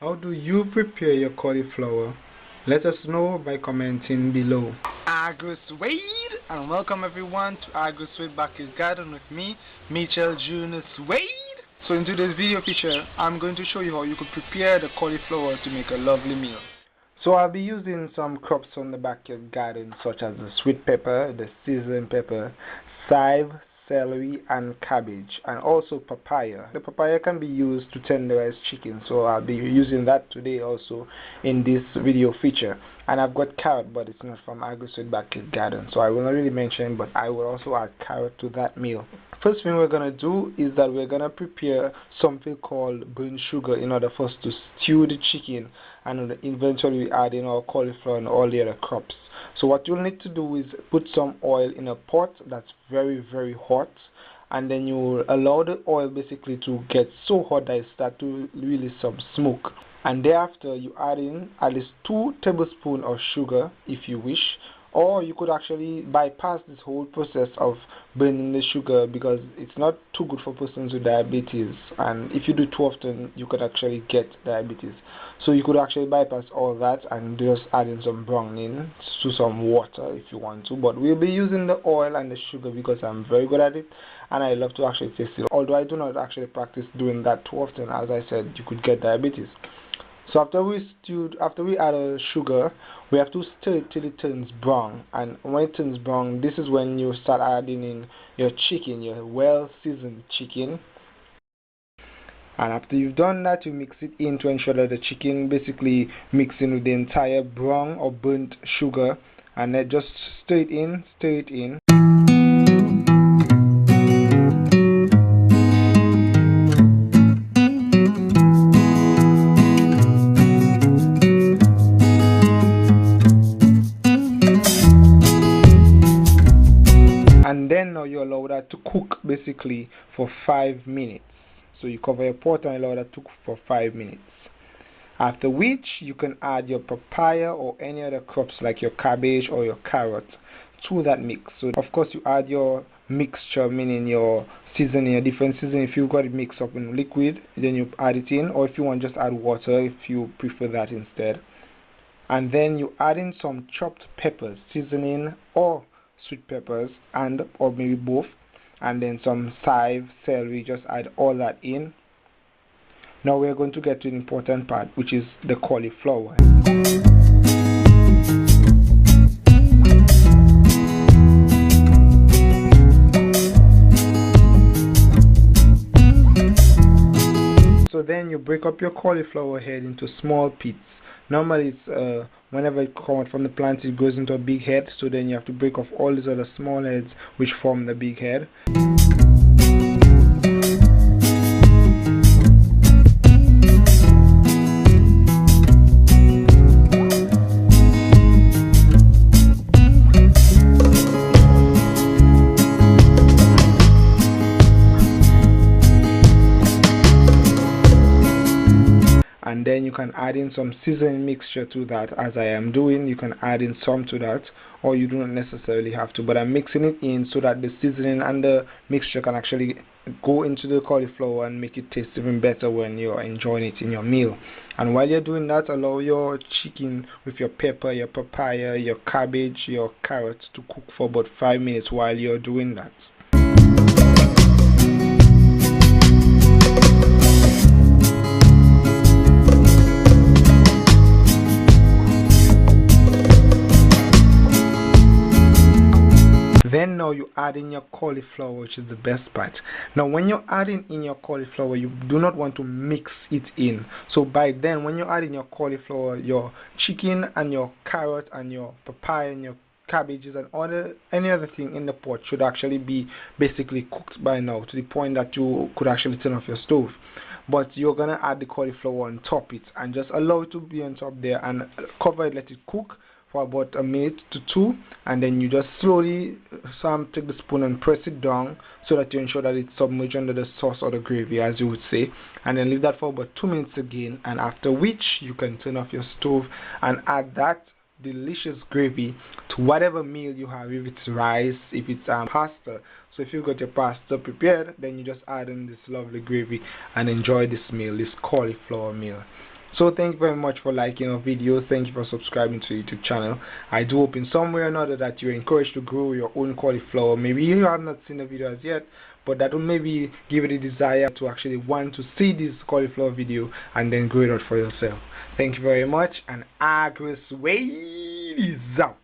How do you prepare your cauliflower? Let us know by commenting below. Agrosuede, and welcome everyone to Agrosuede Backyard Garden with me, Mitchell Junior Suede. So in today's video feature, I'm going to show you how you could prepare the cauliflower to make a lovely meal. So I'll be using some crops from the backyard garden such as the sweet pepper, the seasoned pepper, chive, celery and cabbage, and also papaya. The papaya can be used to tenderize chicken, so I'll be using that today also in this video feature. And I've got carrot, but it's not from Agrosuede Backyard Garden, so I will not really mention, but I will also add carrot to that meal. First thing we're gonna do is that we're gonna prepare something called burnt sugar in order for us to stew the chicken, and eventually we add in our cauliflower and all the other crops. So what you'll need to do is put some oil in a pot that's very hot, and then you allow the oil basically to get so hot that it starts to release some smoke. And thereafter you add in at least 2 tablespoons of sugar if you wish, or you could actually bypass this whole process of burning the sugar because it's not too good for persons with diabetes, and if you do it too often you could actually get diabetes. So you could actually bypass all that and just add in some browning to some water if you want to, but we'll be using the oil and the sugar because I'm very good at it and I love to actually taste it, although I do not actually practice doing that too often. As I said, you could get diabetes. So after we add a sugar, we have to stir it till it turns brown. And when it turns brown, this is when you start adding in your chicken, your well seasoned chicken. And after you've done that, you mix it in to ensure that the chicken basically mix in with the entire brown or burnt sugar. And then just stir it in, stir it in. And then now you allow that to cook basically for 5 minutes. So you cover your pot and allow that to cook for 5 minutes. After which you can add your papaya or any other crops like your cabbage or your carrot to that mix. So of course you add your mixture, meaning your seasoning, your different seasoning. If you've got it mixed up in liquid, then you add it in, or if you want just add water if you prefer that instead. And then you add in some chopped peppers, seasoning or sweet peppers, and or maybe both, and then some chive, celery. Just add all that in. Now we're going to get to the important part, which is the cauliflower. So then you break up your cauliflower head into small pits. Normally it's whenever it comes out from the plant it goes into a big head, so then you have to break off all these other small heads which form the big head. And then you can add in some seasoning mixture to that, as I am doing. You can add in some to that, or you do not necessarily have to, but I'm mixing it in so that the seasoning and the mixture can actually go into the cauliflower and make it taste even better when you're enjoying it in your meal. And while you're doing that, allow your chicken with your pepper, your papaya, your cabbage, your carrots to cook for about 5 minutes while you're doing that. Then now you add in your cauliflower, which is the best part. Now when you're adding in your cauliflower, you do not want to mix it in. So by then, when you're adding your cauliflower, your chicken and your carrot and your papaya and your cabbages and any other thing in the pot should actually be basically cooked by now, to the point that you could actually turn off your stove. But you're gonna add the cauliflower on top it and just allow it to be on top there and cover it, let it cook for about a minute to 2, and then you just slowly take the spoon and press it down so that you ensure that it's submerged under the sauce or the gravy, as you would say, and then leave that for about 2 minutes again, and after which you can turn off your stove and add that delicious gravy to whatever meal you have, if it's rice, if it's pasta. So if you've got your pasta prepared, then you just add in this lovely gravy and enjoy this meal, this cauliflower meal. So thank you very much for liking our video. Thank you for subscribing to the YouTube channel. I do hope in some way or another that you're encouraged to grow your own cauliflower. Maybe you have not seen the video as yet, but that will maybe give you the desire to actually want to see this cauliflower video and then grow it out for yourself. Thank you very much, and Agrosuede is out.